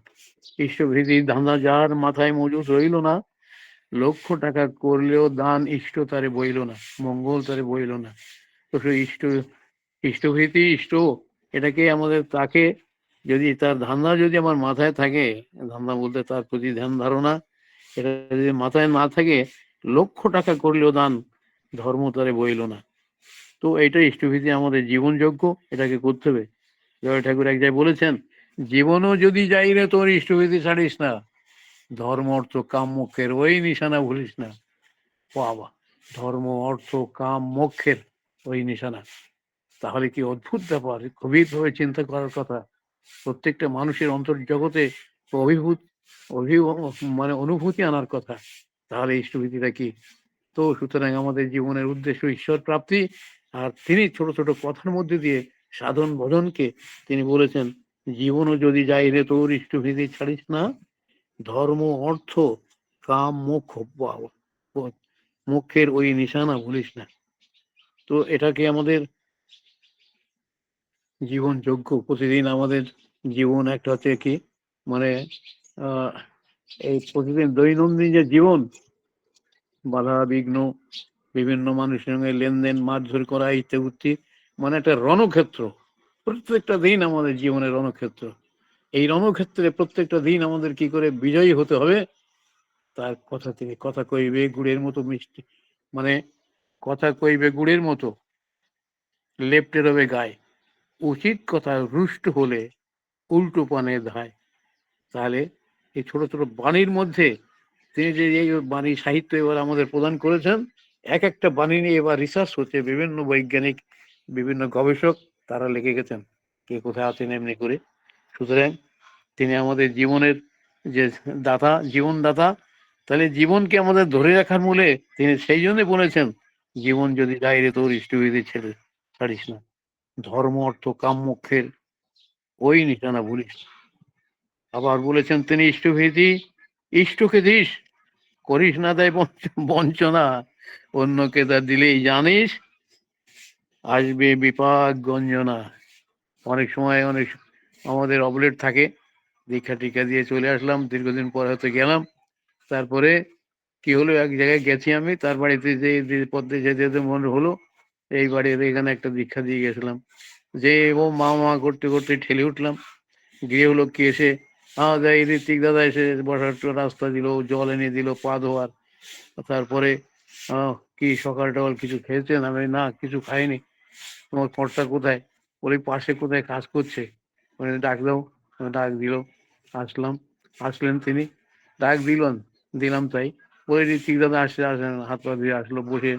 ইষ্টভীতি ধান্দা যার মাথায় মজুদ রইল না, 1,00,000 টাকা করলেও দান ইষ্ট তারে বইল না, মঙ্গল তারে বইল না। তো সেই ইষ্টভীতি, ইষ্ট, এটাকে আমাদের, তাকে যদি তার ধান্দা যদি আমার মাথায় থাকে, ধান্দা বলতে তার প্রতি ধ্যান ধারণা, এটা যদি মাথায় না থাকে, 1,00,000 টাকা করলেও দান ধর্ম তারে বইল না। তো এইটা ইষ্টভীতি আমাদের জীবনযোগ্য, এটাকে করতে হবে। জয় ঠাকুর এক জায়গায় বলেছেন, জীবনও যদি যাই রে তোর ইষ্টভীতি ছাড়িস না, ধর্ম অর্থ কাম মোক্ষের ওই নিশানা ভুলিস না। বাবা, ধর্ম অর্থ কাম মোক্ষের ওই নিশানা, তাহলে কি অদ্ভুত ব্যাপার, গভীরভাবে চিন্তা করার কথা। প্রত্যেকটা মানুষের অন্তর্জগতে অভিভূত মানে অনুভূতি আনার কথা। তাহলে ইষ্টভীতিটা কি? তো সুতরাং আমাদের জীবনের উদ্দেশ্য ঈশ্বর প্রাপ্তি। আর তিনি ছোট ছোট কথার মধ্যে দিয়ে সাধন ভজনকে তিনি বলেছেন, জীবনও যদি যাই রে তোর ইষ্টভীতি ছাড়িস না, ধর্ম অর্থ কাম মোক্ষ, মোক্ষের ওই নিশানা ভুলিস না। তো এটাকে আমাদের জীবনযোগ্য, প্রতিদিন আমাদের জীবন একটা হচ্ছে কি, মানে এই প্রতিদিন দৈনন্দিন যে জীবন, বাধা বিঘ্ন, বিভিন্ন মানুষের সঙ্গে লেনদেন, মারধর করা, ইত্যাদি, মানে একটা রণক্ষেত্র। প্রত্যেকটা দিন আমাদের জীবনের রণক্ষেত্র। এই রণক্ষেত্রে প্রত্যেকটা দিন আমাদের কি করে বিজয়ী হতে হবে, তার কথা থেকে, কথা কইবে গুড়ের মতো মিষ্টি, মানে কথা কইবে গুড়ের মতো, লেপ্টে রবে গায়ে, উচিত কথা রুষ্ট হলে উল্টো পানে ধায়। তাহলে এই ছোট ছোট বাণীর মধ্যে তিনি যে এই বাণী সাহিত্য এবার আমাদের প্রদান করেছেন, এক একটা বাণী নিয়ে এবার রিসার্চ হচ্ছে, বিভিন্ন বৈজ্ঞানিক, বিভিন্ন গবেষক তারা লিখে গেছেন কে কোথায় আছেন এমনি করে। সুতরাং তিনি আমাদের জীবনের যে দাতা, জীবনদাতা, তাহলে জীবনকে আমাদের ধরে রাখার মূলে তিনি সেই জন্য বলেছেন, জীবন যদি যায় রে তোর ইষ্টবিধি ছেড়ে ছাড়িস না, ধর্ম অর্থ কাম মোক্ষের ওই নিশানা ভুলিস না। আবার বলেছেন তিনি, ইষ্টভীতি ইষ্টকে দিস, করিস না দেয় বঞ্চনা, অন্যকে তা দিলেই জানিস আসবে বিপাক গঞ্জনা। অনেক সময় অনেক আমাদের অবলেট থাকে, দীক্ষা টিক্ষা দিয়ে চলে আসলাম, দীর্ঘদিন পর হয়তো গেলাম, তারপরে কি হলো, এক জায়গায় গেছি আমি, তার বাড়িতে যে পথে যেতে যেতে মনে হলো এই বাড়ির এখানে একটা দীক্ষা দিয়ে গেছিলাম, যে ও মা মা করতে করতে ঠেলে উঠলাম, গৃহলোককে এসে যাই ঋত্বিক দাদা এসে বসার একটু রাস্তা দিল, জল এনে দিল পা ধোয়ার। তারপরে কি সকাল টকাল কিছু খেয়েছেন? আমি না কিছু খাইনি। তোমার কর্তা কোথায়? ওই পাশে কোথায় কাজ করছে, মানে ডাক দাও। ডাক দিল, আসলাম, আসলেন তিনি, ডাক দিলাম তাই বলে ঋত্বিক দাদা আসেন, হাত পা ধুয়ে আসলো, বসে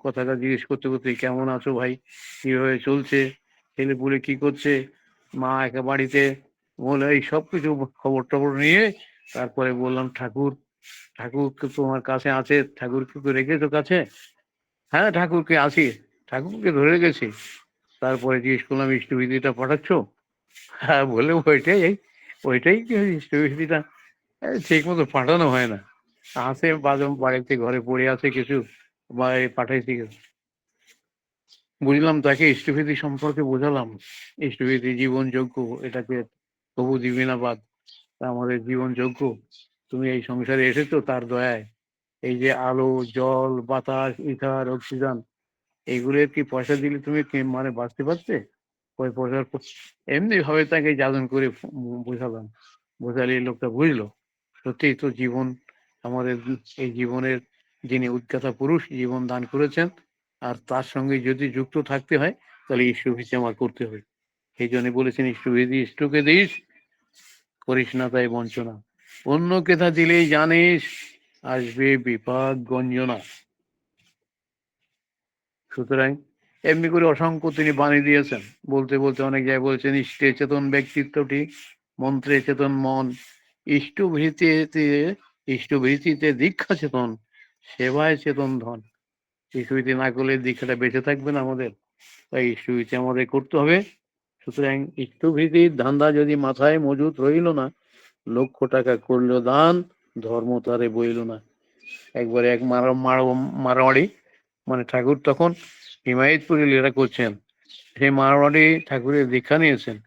কথাটা জিজ্ঞেস করতে করতে, কেমন আছো ভাই, কিভাবে চলছে, ছেলে পুলে কি করছে, মা একা বাড়িতে, বলে এই সব কিছু খবর টবর নিয়ে তারপরে বললাম, ঠাকুর ঠাকুর তোমার কাছে আছে? ঠাকুরকে তো রেখেছো কাছে? হ্যাঁ ঠাকুরকে আছি, ঠাকুরকে ধরে গেছি। তারপরে জিজ্ঞেস করলাম, ইষ্টবিধিটা পাঠাচ্ছ? হ্যাঁ বলে ওইটাই কি ইষ্টবিধিটা ঠিক মতো পাঠানো হয় না, আছে বাড়িতে ঘরে পড়ে আছে কিছু, পাঠাইছি কিছু। বুঝলাম তাকে ইষ্টবিধি সম্পর্কে বোঝালাম, ইষ্টবিধি জীবনযোগ্য, এটাকে তবু দিবি না বাদ, আমাদের জীবনযোগ্য। তুমি এই সংসারে এসেছো তার দয়ায়, এই যে আলো জল বাতাস ইথার অক্সিজেন, এইগুলোর কি পয়সা দিলে তুমি কি মানে বাঁচতে পারছে? ওই পয়সার এমনি ভাবে তাকে যাজন করে বোঝালাম, বোঝালে এই লোকটা বুঝলো সত্যি তো জীবন আমাদের, এই জীবনের যিনি উদ্গাতা পুরুষ জীবন দান করেছেন, আর তার সঙ্গে যদি যুক্ত থাকতে হয় তাহলে ইষ্টভীতি আমার করতে হবে। সেই জন্য বলেছেন, ইষ্টভীতি ইষ্টকে দিস, করিস না তাই বঞ্চনা, অন্যকে তা দিলেই জানিস আসবে বিপাক গঞ্জনা। সুতরাং এমনি করে অসংখ্য তিনি বাণী দিয়েছেন, বলতে বলতে অনেক জায়গায় বলছেন, ইষ্টে চেতন ব্যক্তিত্বটি, মন্ত্রে চেতন মন, ইষ্টভীতিতে ইষ্টভীতিতে দীক্ষা চেতন, সেবায় চেতন ধন। ইষ্টভীতি না করলে দীক্ষাটা বেঁচে থাকবে না আমাদের, তাই ইষ্টভীতি আমাদের করতে হবে। সুতরাং ইষ্টভীতির ধান্দা যদি মাথায় মজুত রইল না, লক্ষ টাকা করলো দান, ধর্ম তারে বইল না। একবারে এক মারোয়াড়ি, মানে ঠাকুর তখন হিমায়তপুরে লীলা করছেন, সেই মারোয়াড়ি ঠাকুরের দীক্ষা নিয়েছেন।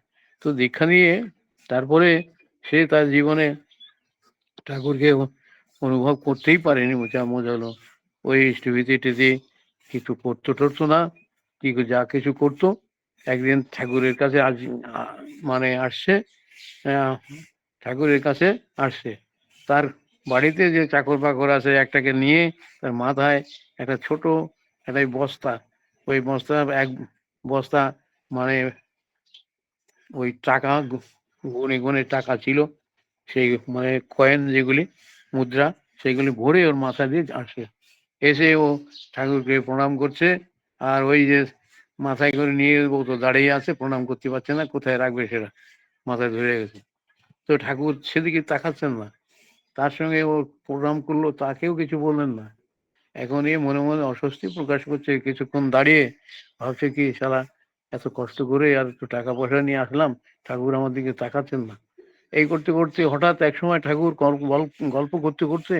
তো দীক্ষা নিয়ে তারপরে সে তার জীবনে ঠাকুরকে অনুভব করতেই পারেনি, যা মজা হলো। ওই টিভিতে টিভি কিছু করতো টরতো না, কি যা কিছু করতো, একদিন ঠাকুরের কাছে মানে আসছে, আহ, ঠাকুরের কাছে আসছে, তার বাড়িতে যে চাকর বাকর আছে একটাকে নিয়ে তার মাথায় একটা ছোট একটা বস্তা, ওই বস্তা এক বস্তা, মানে ওই টাকা গুনে গুনে টাকা ছিল, সেই মানে কয়েন যেগুলি মুদ্রা, সেগুলি ভরে ওর মাথা দিয়ে আসে, এসে ও ঠাকুরকে প্রণাম করছে। আর ওই যে মাথায় করে নিয়ে ও তো দাঁড়িয়ে আছে, প্রণাম করতে পারছে না, কোথায় রাখবে সেটা মাথায় ধরে গেছে। তো ঠাকুর সেদিকে তাকাচ্ছেন না, তার সঙ্গে ও প্রণাম করলো, তাকেও কিছু বললেন না। এখন এ মনে মনে অস্বস্তি প্রকাশ করছে, কিছুক্ষণ দাঁড়িয়ে ভাবছে কি শালা, এত কষ্ট করে আর একটু টাকা পয়সা নিয়ে আসলাম, ঠাকুর আমার দিকে তাকাচ্ছেন না। এই করতে করতে হঠাৎ এক সময় ঠাকুর গল্প করতে করতে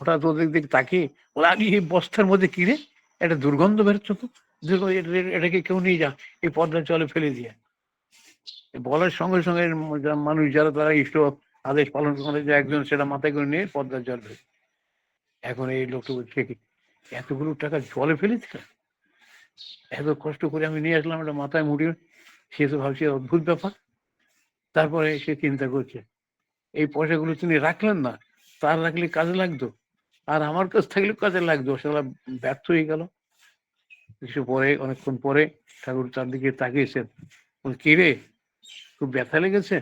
হঠাৎ ওদের দিকে তাকিয়ে বলে, আগে এই বস্তার মধ্যে কিরে একটা দুর্গন্ধ বেরোচ্ছে তো, এটাকে কেউ নিয়ে যা, এই পদ্মার জলে ফেলে দিয়ে। বলার সঙ্গে সঙ্গে মানুষ যারা তারা ইষ্ট আদেশ পালন করে, যে একজন সেটা মাথায় করে নিয়ে পদ্মার জল ফেলে। এখন এই লোকটা বলছে, কি এতগুলো টাকা জলে ফেলেছিল, এত কষ্ট করে আমি নিয়ে আসলাম এটা মাথায় মুড়িয়ে, সে তো ভাবছে অদ্ভুত ব্যাপার। তারপরে সে চিন্তা করছে, এই পয়সাগুলো তিনি রাখলেন না, তার রাখলে কাজে লাগতো, আর আমার কাছে থাকলে কাজে লাগতো, সেগুলো ব্যর্থ হয়ে গেল। কিছু পরে, অনেকক্ষণ পরে ঠাকুর তার দিকে তাকিয়েছেন, কি রে খুব ব্যথা লেগেছে?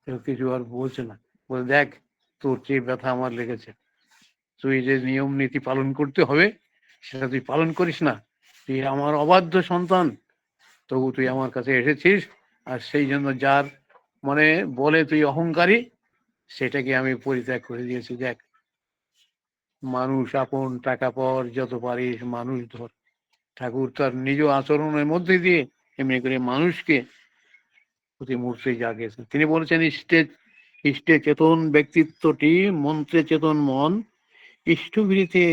কেউ কিছু আর বলছে না, বলে দেখ তোর চেয়ে ব্যথা আমার লেগেছে। তুই যে নিয়ম নীতি পালন করতে হবে সেটা তুই পালন করিস না, তুই আমার অবাধ্য সন্তান, তবু তুই আমার কাছে এসেছিস, আর সেই জন্য যার মানে বলে তুই অহংকারী, সেটাকে আমি পরিত্যাগ করে দিয়েছি। দেখ, মানুষ আপন, টাকা পর যত পারিস মানুষ ধর। ঠাকুর তার নিজ আচরণের মধ্যে দিয়ে এমনি করে মানুষকে প্রতি মুহূর্তে জাগিয়েছেন। তিনি বলেছেন, ইষ্টে ইষ্টে চেতন ব্যক্তিত্বটি, মন্ত্রে চেতন মন, ইষ্টভৃতিতে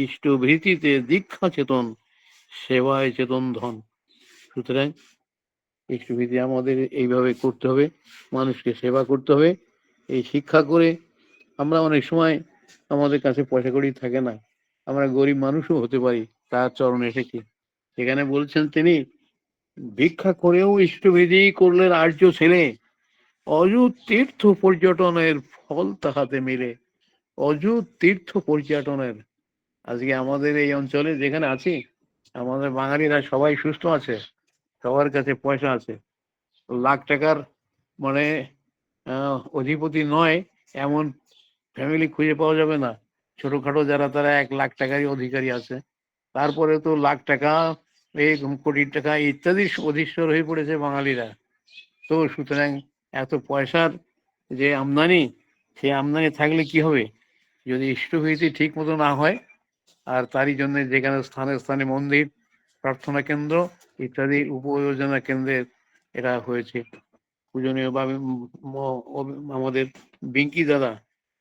ইষ্টভৃতিতে দীক্ষা চেতন, সেবায় চেতন ধন। সুতরাং ইষ্টভৃতি আমাদের এইভাবে করতে হবে, মানুষকে সেবা করতে হবে। এই শিক্ষা করে আমরা অনেক সময় আমাদের কাছে পয়সা কড়ি থাকে না, আমরা গরিব মানুষও হতে পারি, তার চরণে এসেছি। সেখানে বলছেন তিনি, ভিক্ষা করেও ইষ্টবিধি করলেন আর্য ছেলে, অযুত তীর্থ পর্যটনের ফল তাহাতে মিলে। অযুত তীর্থ পর্যটনের, আজকে আমাদের এই অঞ্চলে যেখানে আছি, আমাদের বাঙালিরা সবাই সুস্থ আছে, সবার কাছে পয়সা আছে, লাখ টাকার মানে অধিপতি নয় এমন ফ্যামিলি খুঁজে পাওয়া যাবে না। ছোটখাটো যারা, তারা 1 লাখ টাকারই অধিকারী আছে। তারপরে তো লাখ টাকা, এই কোটি টাকা ইত্যাদি অধীশ্বর হয়ে পড়েছে বাঙালিরা। তো সুতরাং এত পয়সার যে আমদানি, সেই আমদানি থাকলে কি হবে যদি ইষ্টভীতি ঠিক মতো না হয়। আর তারই জন্য যেখানে স্থানে স্থানে মন্দির, প্রার্থনা কেন্দ্র ইত্যাদি উপযোজনা কেন্দ্রের এটা হয়েছে। পূজনীয় বা আমাদের বিঙ্কি দাদা,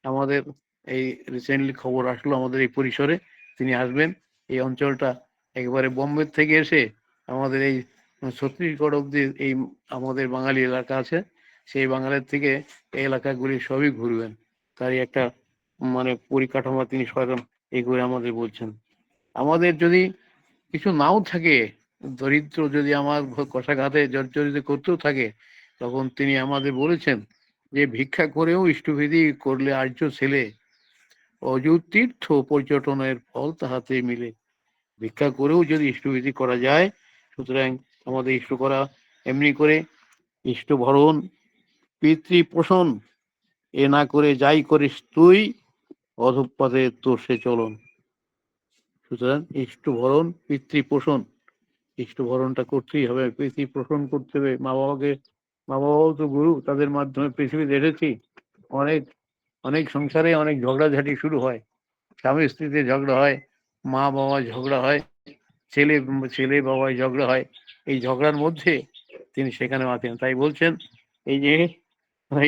আমাদের এই রিসেন্টলি খবর আসলো আমাদের এই পরিসরে তিনি আসবেন। এই অঞ্চলটা একেবারে বোম্বে থেকে এসে আমাদের এই ছত্তিশগড় অব্দি এই আমাদের বাঙালি এলাকা আছে, সেই বাঙালির থেকে এই এলাকাগুলি সবই ঘুরবেন। তারই একটা মানে পরিকাঠামো তিনি স্বয়ং এই করে আমাদের বলছেন। আমাদের যদি কিছু নাও থাকে, দরিদ্র যদি আমার কষাঘাতে জর্জরিত করতেও থাকে, তখন তিনি আমাদের বলেছেন যে ভিক্ষা করেও ইষ্টবিধি করলে আর্য ছেলে, অযুত তীর্থ পর্যটনের ফল তাহাতে মিলে। ভিক্ষা করেও যদি ইষ্টবিধি করা যায়, সুতরাং আমাদের ইষ্ট করা এমনি করে ইষ্ট ভরণ, পিতৃ পোষণ এ না করে যাই করিস তুই, অধঃপথে তোর সে চলন। সুতরাং ইষ্ট ভরণ, পিতৃ পোষণ, ইষ্ট ভরণটা করতেই হবে, পিতৃ পোষণ করতে হবে। মা বাবাও তো গুরু, তাদের মাধ্যমে পৃথিবীতে এসেছি। অনেক অনেক সংসারে অনেক ঝগড়াঝাটি শুরু হয়, স্বামী স্ত্রীতে ঝগড়া হয়, মা বাবা ঝগড়া হয়, ছেলে ছেলে বাবায় ঝগড়া হয়। এই ঝগড়ার মধ্যে তিনি সেখানে আছেন, তাই বলছেন এই যে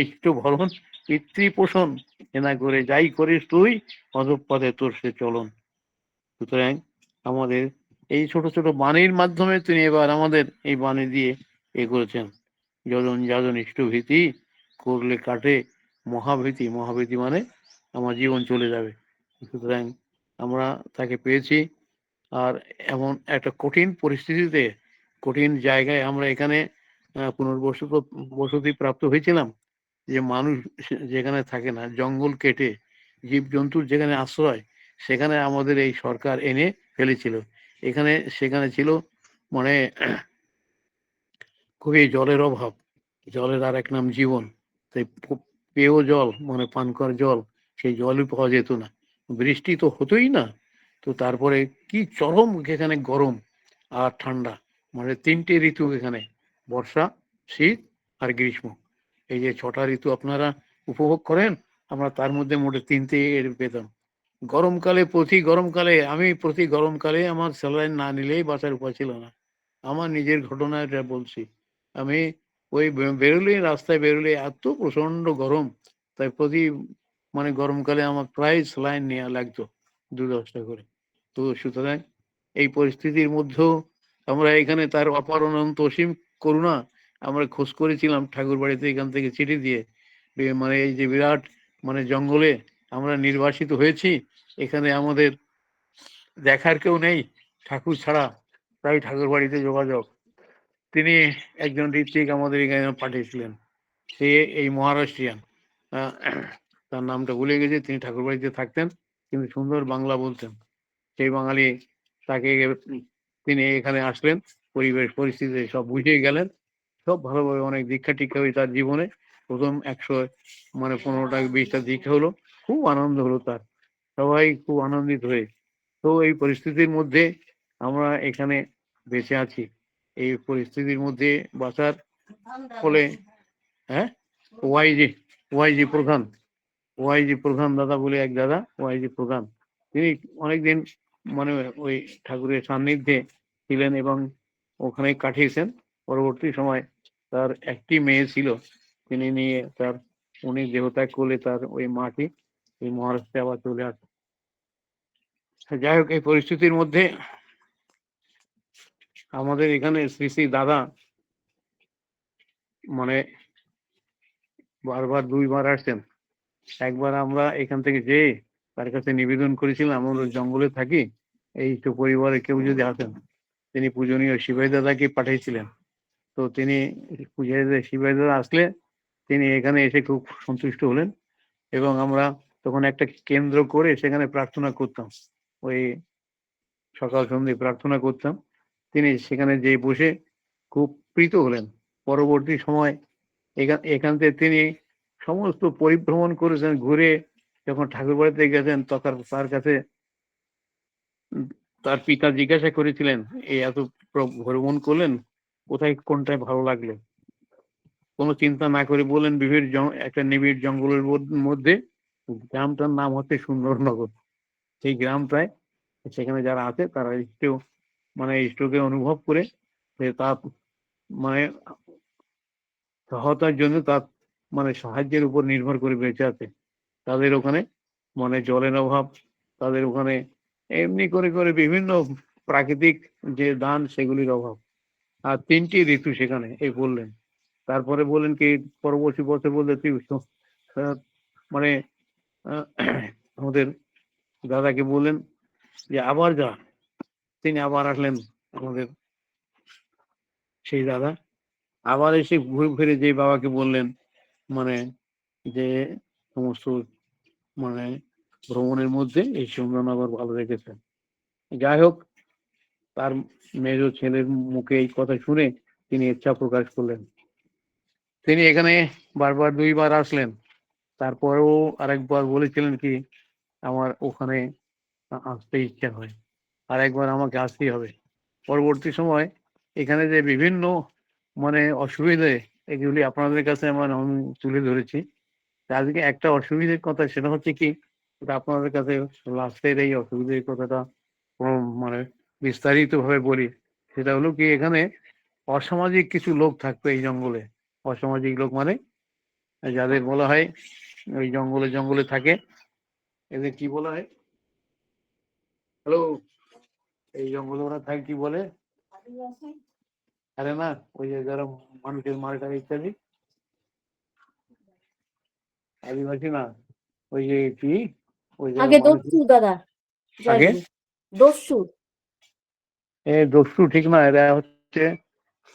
একটু ভরণ, পিতৃ পোষণ এনা করে যাই করিস তুই, অধঃপথে তোর সে চলন। সুতরাং আমাদের এই ছোট ছোট বাণীর মাধ্যমে তিনি এবার আমাদের এই বাণী দিয়ে এ করেছেন। যজন যাজন ইষ্টভীতি করলে কাটে মহাভীতি, মহাভীতি মানে আমার জীবন চলে যাবে। সুতরাং আমরা তাকে পেয়েছি। আর এমন একটা কঠিন পরিস্থিতিতে, কঠিন জায়গায় আমরা এখানে বসতি প্রাপ্ত হয়েছিলাম, যে মানুষ যেখানে থাকে না, জঙ্গল কেটে জীবজন্তুর যেখানে আশ্রয়, সেখানে আমাদের এই সরকার এনে ফেলেছিল। এখানে সেখানে ছিল মানে খুবই জলের অভাব, জলের আর এক নাম জীবন। তাই পেয় জল মানে পান করার জল, সেই জলই পাওয়া যেত না, বৃষ্টি তো হতোই না। তো তারপরে কি চরম এখানে গরম আর ঠান্ডা, মানে 3টে ঋতু এখানে, বর্ষা, শীত আর গ্রীষ্ম। এই যে 6টা ঋতু আপনারা উপভোগ করেন, আমরা তার মধ্যে মোটে 3টে পেতাম। প্রতি গরমকালে আমার স্যালাইন না নিলেই বাঁচার উপায় ছিল না। আমার নিজের ঘটনা এটা বলছি। আমি ওই রাস্তায় বেরোলে এত প্রচন্ড গরম, তাই প্রতি মানে গরমকালে আমার প্রায় স্যালাইন নেওয়া লাগতো 2-10টা করে। তো সুতরাং এই পরিস্থিতির মধ্যেও আমরা এখানে তার অপার অনন্ত অসীম করুণা আমরা খোঁজ করেছিলাম ঠাকুর বাড়িতে, এখান থেকে চিঠি দিয়ে। মানে এই যে বিরাট মানে জঙ্গলে আমরা নির্বাসিত হয়েছি, এখানে আমাদের দেখার কেউ নেই ঠাকুর ছাড়া, তাই ঠাকুর বাড়িতে যোগাযোগ। তিনি একজন ঋত্বিক আমাদের এখানে পাঠিয়েছিলেন, সে এই মহারাষ্ট্রিয়ান, আহ, তার নামটা ভুলে গেছে। তিনি ঠাকুর বাড়িতে থাকতেন, কিন্তু সুন্দর বাংলা বলতেন। সেই বাঙালি তাকে তিনি এখানে আসলেন, পরিবেশ পরিস্থিতি সব বুঝিয়ে গেলেন, সব ভালোভাবে অনেক দীক্ষা টিক্ষা হয়ে তার জীবনে প্রথম 100 মানে 15টা 20টা দীক্ষা হলো, খুব আনন্দ হলো তার। সবাই খুব আনন্দিত হয়ে। তো এই পরিস্থিতির মধ্যে আমরা এখানে বেঁচে আছি। এই পরিস্থিতির মধ্যে বাঁচার ফলে হ্যাঁ ওয়াইজি ওয়াইজি প্রধান ওয়াইজি প্রধান দাদা বলে এক দাদা, ওয়াইজি প্রধান, তিনি অনেকদিন মানে ওই ঠাকুরের সান্নিধ্যে ছিলেন এবং ওখানে কাটিয়েছেন। পরবর্তী সময় তার একটি মেয়ে ছিল, তিনি নিয়ে উনি দেহত্যাগ করলে তার ওই মাটি এই মহারাষ্ট্রে আবার চলে আসে। যাই হোক, এই পরিস্থিতির মধ্যে আমাদের এখানে শ্রী শ্রী দাদা মানে বারবার 2বার আসছেন। একবার আমরা এখান থেকে যেয়ে তার কাছে নিবেদন করেছিলাম, আমরা জঙ্গলে থাকি, এই তো পরিবারে কেউ যদি আসেন, তিনি পূজনীয় শিবাই দাদাকে পাঠিয়েছিলেন। তো তিনি শিবাই দাদা আসলে তিনি এখানে এসে খুব সন্তুষ্ট হলেন এবং আমরা তখন একটা কেন্দ্র করে সেখানে প্রার্থনা করতাম, ওই সকাল সন্ধ্যে প্রার্থনা করতাম। তিনি সেখানে যে বসে খুব প্রীত হলেন। পরবর্তী সময় এখান থেকে তিনি সমস্ত পরিভ্রমণ করেছেন, ঘুরে যখন ঠাকুর বাড়িতে গেছেন তখন তার কাছে তার পিতা জিজ্ঞাসা করেছিলেন, এই এত ভ্রমণ করলেন, কোথায় কোনটায় ভালো লাগলো? কোনো চিন্তা না করে বললেন একটা নিবিড় জঙ্গলের মধ্যে গ্রামটার নাম হচ্ছে সুন্দরনগর। সেই গ্রামটায় সেখানে যারা আছে তারা ইষ্টকে অনুভব করে তার মানে সহায়তার জন্য তার সাহায্যের উপর নির্ভর করে বেঁচে আছে। তাদের ওখানে জলের অভাব, তাদের ওখানে এমনি করে করে বিভিন্ন প্রাকৃতিক যে দান সেগুলির অভাব, আর 3টি ঋতু সেখানে এই বললেন। তারপরে বললেন কি পরবর্তী বছর বলতে তুই মানে আমাদের দাদাকে বললেন যে আবার যা। তিনি আবার আসলেন, আমাদের সেই দাদা আবার এসে ঘুরে ফিরে যে বাবাকে বললেন যে সমস্ত ভ্রমণের মধ্যে এই সুন্দরনগর ভালো রেখেছেন। যাই হোক, তার মেজ ছেলের মুখে এই কথা শুনে তিনি ইচ্ছা প্রকাশ করলেন। তিনি এখানে বারবার 2বার আসলেন। তারপরেও আরেকবার বলেছিলেন কি আমার ওখানে আসতে ইচ্ছা হয়, আর একবার আমাকে আসতেই হবে। পরবর্তী সময় এখানে যে বিভিন্ন অসুবিধে, এগুলি আপনাদের কাছে আমি তুলে ধরেছি। আজকে একটা অসুবিধার কথা, সেটা হচ্ছে কি আপনাদের কাছে লাস্টের এই অসুবিধার কথাটা বিস্তারিত ভাবে বলি। সেটা হলো কি, এখানে অসামাজিক কিছু লোক থাকবে এই জঙ্গলে। অসামাজিক লোক যাদের বলা হয় ওই জঙ্গলে জঙ্গলে থাকে, এদের কি বলা হয়? হ্যালো, এই জঙ্গলে ওরা থাকে কি বলে? আরে না, ওই যে যারা মানুষের মার্কা ইত্যাদি, আদিবাসী না, ওই যে কি ওই আগে দস্যু দাদা, আগে দস্যু দস্যু ঠিক না, এরা হচ্ছে